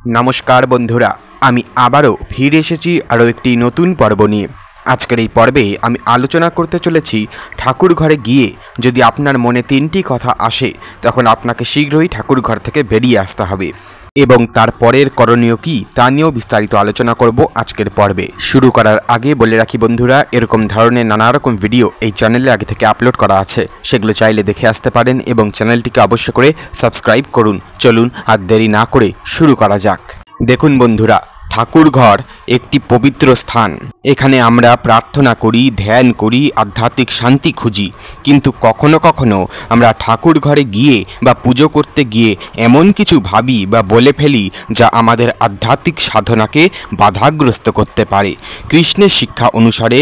नमस्कार बंधुरा आमी आबारो फिरे एसेছি आरो एकटी नतून पर्व निये। आजकेर এই পর্বে আমি আলোচনা করতে চলেছি ঠাকুর ঘরে গিয়ে যদি আপনার মনে তিনটি কথা আসে তখন আপনাকে শীঘ্রই ঠাকুর ঘর থেকে বেরিয়ে আসতে হবে এবং তারপরের করণীয় কি তা নিয়েও বিস্তারিত আলোচনা করব আজকের পর্বে। শুরু করার আগে বলে রাখি বন্ধুরা, এরকম ধরনের নানা রকম ভিডিও এই চ্যানেলে আগে থেকে আপলোড করা আছে, সেগুলো চাইলে দেখে আসতে পারেন এবং চ্যানেলটিকে অবশ্য করে সাবস্ক্রাইব করুন। চলুন আর দেরি না করে শুরু করা যাক। দেখুন বন্ধুরা, ঠাকুর ঘর একটি পবিত্র স্থান। এখানে আমরা প্রার্থনা করি, ধ্যান করি, আধ্যাত্মিক শান্তি খুঁজি। কিন্তু কখনো কখনো আমরা ঠাকুর ঘরে গিয়ে বা পুজো করতে গিয়ে এমন কিছু ভাবি বা বলে ফেলি যা আমাদের আধ্যাত্মিক সাধনাকে বাধাগ্রস্ত করতে পারে। কৃষ্ণের শিক্ষা অনুসারে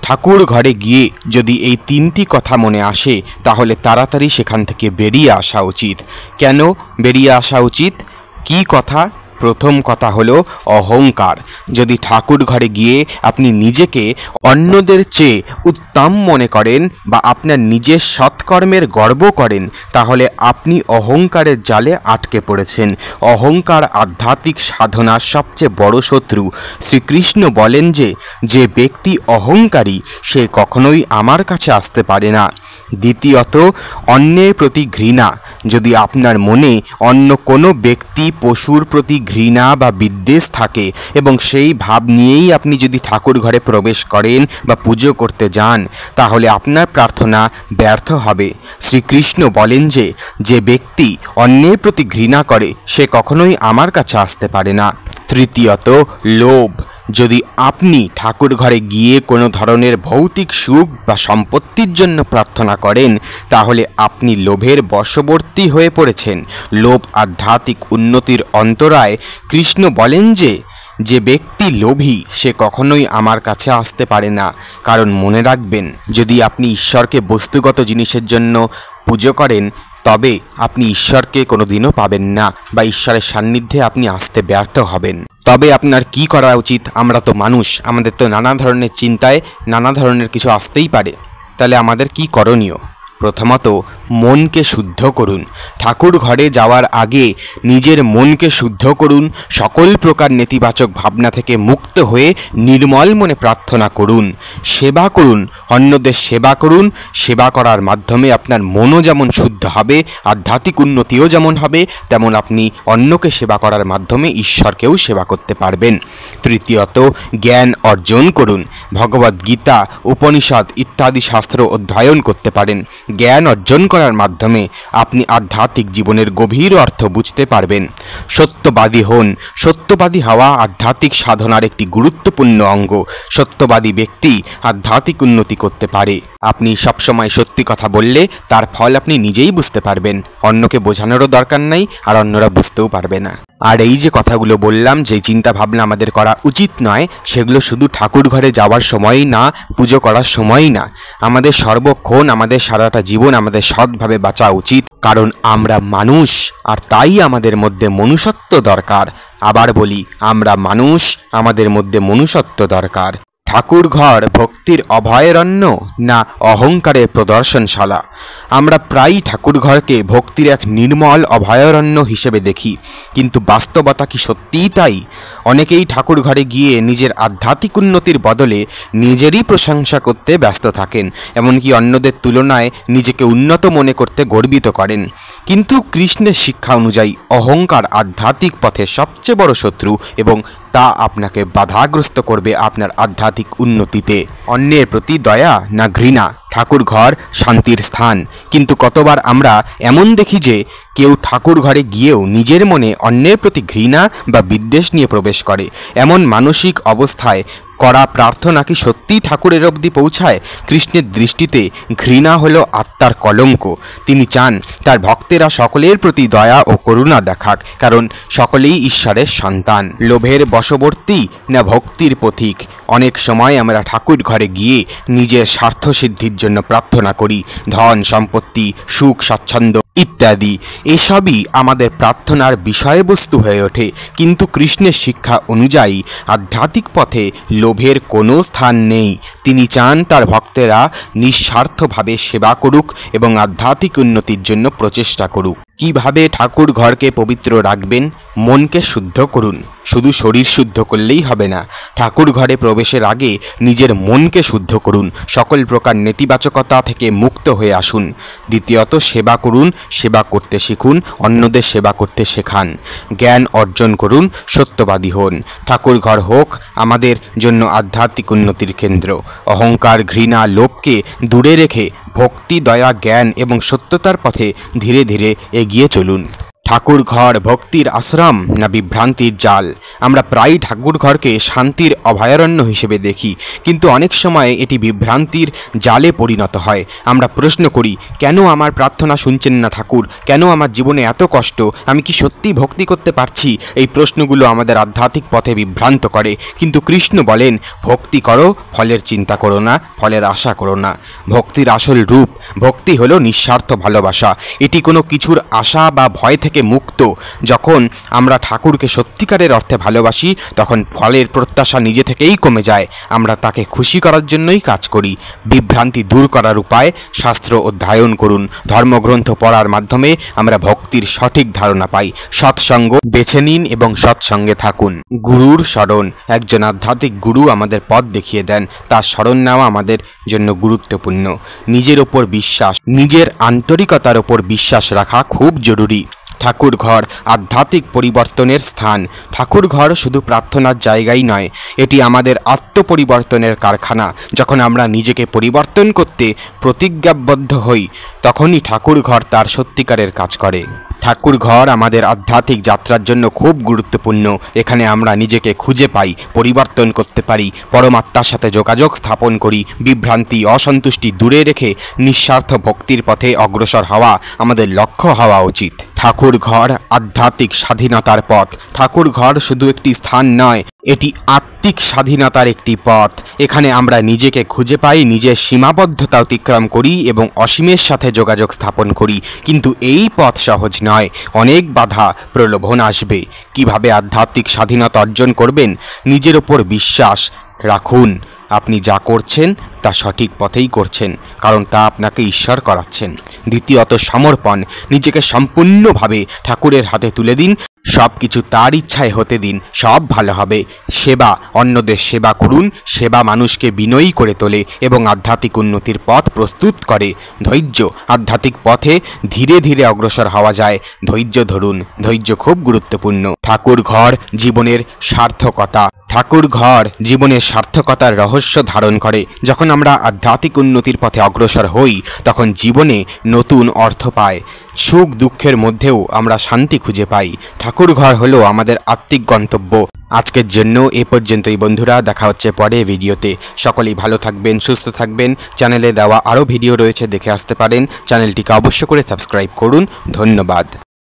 ঠাকুর ঘরে গিয়ে যদি এই তিনটি কথা মনে আসে তাহলে তাড়াতাড়ি সেখান থেকে বেরিয়ে আসা উচিত। কেন বেরিয়ে আসা উচিত? কি কথা? প্রথম কথা হলো অহংকার। যদি ঠাকুর ঘরে গিয়ে আপনি নিজেকে অন্যদের চেয়ে উত্তম মনে করেন বা আপনার নিজের সৎকর্মের গর্ব করেন তাহলে আপনি অহংকারের জালে আটকে পড়েছেন। অহংকার আধ্যাত্মিক সাধনার সবচেয়ে বড় শত্রু। শ্রীকৃষ্ণ বলেন যে ব্যক্তি অহংকারী সে কখনোই আমার কাছে আসতে পারে না। দ্বিতীয়ত, অন্যের প্রতি ঘৃণা। যদি আপনার মনে অন্য কোনো ব্যক্তি পশুর প্রতি ঘৃণা বা বিদ্বেষ থাকে এবং সেই ভাব নিয়েই আপনি যদি ঠাকুর ঘরে প্রবেশ করেন বা পুজো করতে যান তাহলে আপনার প্রার্থনা ব্যর্থ হবে। শ্রীকৃষ্ণ বলেন যে ব্যক্তি অন্যের প্রতি ঘৃণা করে সে কখনোই আমার কাছে আসতে পারে না। তৃতীয়ত, লোভ। যদি আপনি ঠাকুর ঘরে গিয়ে কোনো ধরনের ভৌতিক সুখ বা সম্পত্তির জন্য প্রার্থনা করেন তাহলে আপনি লোভের বশবর্তী হয়ে পড়েছেন। লোভ আধ্যাত্মিক উন্নতির অন্তরায়। কৃষ্ণ বলেন যে ব্যক্তি লোভী সে কখনোই আমার কাছে আসতে পারে না। কারণ মনে রাখবেন, যদি আপনি ঈশ্বরকে বস্তুগত জিনিসের জন্য পুজো করেন তবে আপনি ঈশ্বরকে কোনোদিনও পাবেন না বা ঈশ্বরের সান্নিধ্যে আপনি আসতে ব্যর্থ হবেন। তবে আপনার কি করা উচিত? আমরা তো মানুষ, আমাদের তো নানা ধরনের চিন্তায় নানা ধরনের কিছু আসতেই পারে। তাহলে আমাদের কি করণীয়? প্রথমত, মনকে শুদ্ধ করুন। ঠাকুর ঘরে যাওয়ার আগে নিজের মনকে শুদ্ধ করুন। সকল প্রকার নেতিবাচক ভাবনা থেকে মুক্ত হয়ে নির্মল মনে প্রার্থনা করুন। সেবা করুন, অন্যদের সেবা করুন। সেবা করার মাধ্যমে আপনার মনও যেমন শুদ্ধ হবে, আধ্যাত্মিক উন্নতিও যেমন হবে, তেমন আপনি অন্যকে সেবা করার মাধ্যমে ঈশ্বরকেও সেবা করতে পারবেন। তৃতীয়ত, জ্ঞান অর্জন করুন। ভগবদ্গীতা, উপনিষদ ইত্যাদি শাস্ত্র অধ্যয়ন করতে পারেন। জ্ঞান অর্জন করার মাধ্যমে আপনি আধ্যাত্মিক জীবনের গভীর অর্থ বুঝতে পারবেন। সত্যবাদী হন। সত্যবাদী হওয়া আধ্যাত্মিক সাধনার একটি গুরুত্বপূর্ণ অঙ্গ। সত্যবাদী ব্যক্তি আধ্যাত্মিক উন্নতি করতে পারে। আপনি সবসময় সত্যি কথা বললে তার ফল আপনি নিজেই বুঝতে পারবেন। অন্যকে বোঝানোরও দরকার নেই, আর অন্যরা বুঝতেও পারবে না। আর এই যে কথাগুলো বললাম, যে চিন্তা ভাবনা আমাদের করা উচিত নয়, সেগুলো শুধু ঠাকুর ঘরে যাওয়ার সময়ই না, পুজো করার সময়ই না, আমাদের সর্বক্ষণ, আমাদের সারাটা জীবন আমাদের সৎভাবে বাঁচা উচিত। কারণ আমরা মানুষ, আর তাই আমাদের মধ্যে মনুষ্যত্ব দরকার। আবার বলি, আমরা মানুষ, আমাদের মধ্যে মনুষ্যত্ব দরকার। ঠাকুর ঘর ভক্তির অভয়ারণ্য না অহংকারের প্রদর্শনশালা? আমরা প্রায়ই ঠাকুর ঘরকে ভক্তির এক নির্মল অভয়ারণ্য হিসেবে দেখি, কিন্তু বাস্তবতা কি সত্যিই তাই? অনেকেই ঠাকুর ঘরে গিয়ে নিজের আধ্যাত্মিক উন্নতির বদলে নিজেরই প্রশংসা করতে ব্যস্ত থাকেন, এমনকি অন্যদের তুলনায় নিজেকে উন্নত মনে করতে গর্বিত করেন। কিন্তু কৃষ্ণের শিক্ষা অনুযায়ী অহংকার আধ্যাত্মিক পথের সবচেয়ে বড় শত্রু এবং তা আপনাকে বাধাগ্রস্ত করবে আপনার আধ্যাত্মিক উন্নতিতে। অন্যের প্রতি দয়া না ঘৃণা? ঠাকুর ঘর শান্তির স্থান, কিন্তু কতবার আমরা এমন দেখি যে কেউ ঠাকুর ঘরে গিয়েও নিজের মনে অন্যের প্রতি ঘৃণা বা বিদ্বেষ নিয়ে প্রবেশ করে। এমন মানসিক অবস্থায় করা প্রার্থনা কি সত্যিই ঠাকুরের অবধি পৌঁছায়? কৃষ্ণের দৃষ্টিতে ঘৃণা হলো আত্মার কলঙ্ক। তিনি চান তার ভক্তেরা সকলের প্রতি দয়া ও করুণা দেখাক, কারণ সকলেই ঈশ্বরের সন্তান। লোভের বশবর্তী না ভক্তির পথিক? অনেক সময় আমরা ঠাকুর ঘরে গিয়ে নিজের স্বার্থসিদ্ধির জন্য প্রার্থনা করি, ধন সম্পত্তি, সুখ স্বাচ্ছন্দ্য ইত্যাদি। এসবই আমাদের প্রার্থনার বিষয়বস্তু হয়ে ওঠে, কিন্তু কৃষ্ণের শিক্ষা অনুযায়ী আধ্যাত্মিক পথে লোভের কোনো স্থান নেই। তিনি চান তার ভক্তেরা নিঃস্বার্থভাবে সেবা করুক এবং আধ্যাত্মিক উন্নতির জন্য প্রচেষ্টা করুক। কিভাবে ঠাকুর ঘরকে পবিত্র রাখবেন? মনকে শুদ্ধ করুন। শুধু শরীর শুদ্ধ করলেই হবে না, ঠাকুর ঘরে প্রবেশের আগে নিজের মনকে শুদ্ধ করুন। সকল প্রকার নেতিবাচকতা থেকে মুক্ত হয়ে আসুন। দ্বিতীয়ত, সেবা করুন, সেবা করতে শিখুন, অন্যদের সেবা করতে শেখান। জ্ঞান অর্জন করুন, সত্যবাদী হন। ঠাকুর ঘর হোক আমাদের জন্য আধ্যাত্মিক উন্নতির কেন্দ্র। অহংকার, ঘৃণা, লোভকে দূরে রেখে ভক্তি, দয়া, জ্ঞান এবং সত্যতার পথে ধীরে ধীরে এগিয়ে চলুন। ঠাকুর ঘর ভক্তির আশ্রম না বিভ্রান্তির জাল? আমরা প্রায়ই ঠাকুর ঘরকে শান্তির অভয়ারণ্য হিসেবে দেখি, কিন্তু অনেক সময় এটি বিভ্রান্তির জালে পরিণত হয়। আমরা প্রশ্ন করি, কেন আমার প্রার্থনা শুনছেন না ঠাকুর? কেন আমার জীবনে এত কষ্ট? আমি কি সত্যি ভক্তি করতে পারছি? এই প্রশ্নগুলো আমাদের আধ্যাত্মিক পথে বিভ্রান্ত করে। কিন্তু কৃষ্ণ বলেন, ভক্তি করো, ফলের চিন্তা করো না, ফলের আশা করো না। ভক্তির আসল রূপ, ভক্তি হলো নিঃস্বার্থ ভালোবাসা। এটি কোনো কিছুর আশা বা ভয় থেকে মুক্ত। যখন আমরা ঠাকুরকে সত্যিকারের অর্থে ভালোবাসি, তখন ফলের প্রত্যাশা নিজে থেকেই কমে যায়। আমরা তাকে খুশি করার জন্যই কাজ করি। বিভ্রান্তি দূর করার উপায়, শাস্ত্র অধ্যয়ন করুন। ধর্মগ্রন্থ পড়ার মাধ্যমে আমরা ভক্তির সঠিক ধারণা পাই। সৎসঙ্গ বেছে নিন এবং সৎসঙ্গে থাকুন। গুরুর স্মরণ, একজন আধ্যাত্মিক গুরু আমাদের পথ দেখিয়ে দেন, তার স্মরণ নেওয়া আমাদের জন্য গুরুত্বপূর্ণ। নিজের ওপর বিশ্বাস, নিজের আন্তরিকতার ওপর বিশ্বাস রাখা খুব জরুরি। ঠাকুর ঘর আধ্যাত্মিক পরিবর্তনের স্থান। ঠাকুর ঘর শুধু প্রার্থনার জায়গাই নয়, এটি আমাদের আত্মপরিবর্তনের কারখানা। যখন আমরা নিজেকে পরিবর্তন করতে প্রতিজ্ঞাবদ্ধ হই, তখনই ঠাকুর ঘর তার সত্যিকারের কাজ করে। ঠাকুর ঘর আমাদের আধ্যাত্মিক যাত্রার জন্য খুব গুরুত্বপূর্ণ। এখানে আমরা নিজেকে খুঁজে পাই, পরিবর্তন করতে পারি, পরমাত্মার সাথে যোগাযোগ স্থাপন করি। বিভ্রান্তি, অসন্তুষ্টি দূরে রেখে নিঃস্বার্থ ভক্তির পথে অগ্রসর হওয়া আমাদের লক্ষ্য হওয়া উচিত। ঠাকুর ঘর আধ্যাত্মিক স্বাধীনতার পথ। ঠাকুর ঘর শুধু একটি স্থান নয়, এটি আত্মিক স্বাধীনতার একটি পথ। এখানে আমরা নিজেকে খুঁজে পাই, নিজের সীমাবদ্ধতা অতিক্রম করি এবং অসীমের সাথে যোগাযোগ স্থাপন করি। কিন্তু এই পথ সহজ নয়, অনেক বাধা, প্রলোভন আসবে। কিভাবে আধ্যাত্মিক স্বাধীনতা অর্জন করবেন? নিজের ওপর বিশ্বাস রাখুন। আপনি যা করছেন তা সঠিক পথেই করছেন, কারণ তা আপনাকে ঈশ্বর করাচ্ছেন। দ্বিতীয়ত, সমর্পণ। নিজেকে সম্পূর্ণভাবে ঠাকুরের হাতে তুলে দিন। সব কিছু তার ইচ্ছায় হতে দিন, সব ভালো হবে। সেবা, অন্যদের সেবা করুন। সেবা মানুষকে বিনয়ী করে তোলে এবং আধ্যাত্মিক উন্নতির পথ প্রস্তুত করে। ধৈর্য, আধ্যাত্মিক পথে ধীরে ধীরে অগ্রসর হওয়া যায়। ধৈর্য ধরুন, ধৈর্য খুব গুরুত্বপূর্ণ। ঠাকুর ঘর জীবনের সার্থকতা। ঠাকুর ঘর জীবনের সার্থকতার রহস্য ধারণ করে। যখন আমরা আধ্যাত্মিক উন্নতির পথে অগ্রসর হই, তখন জীবনে নতুন অর্থ পায়। সুখ দুঃখের মধ্যেও আমরা শান্তি খুঁজে পাই। ঠাকুর ঘর হলো আমাদের আত্মিক গন্তব্য। আজকের জন্য এ পর্যন্তই বন্ধুরা, দেখা হচ্ছে পরে ভিডিওতে। সকলেই ভালো থাকবেন, সুস্থ থাকবেন। চ্যানেলে দেওয়া আরও ভিডিও রয়েছে, দেখে আসতে পারেন। চ্যানেলটিকে অবশ্য করে সাবস্ক্রাইব করুন। ধন্যবাদ।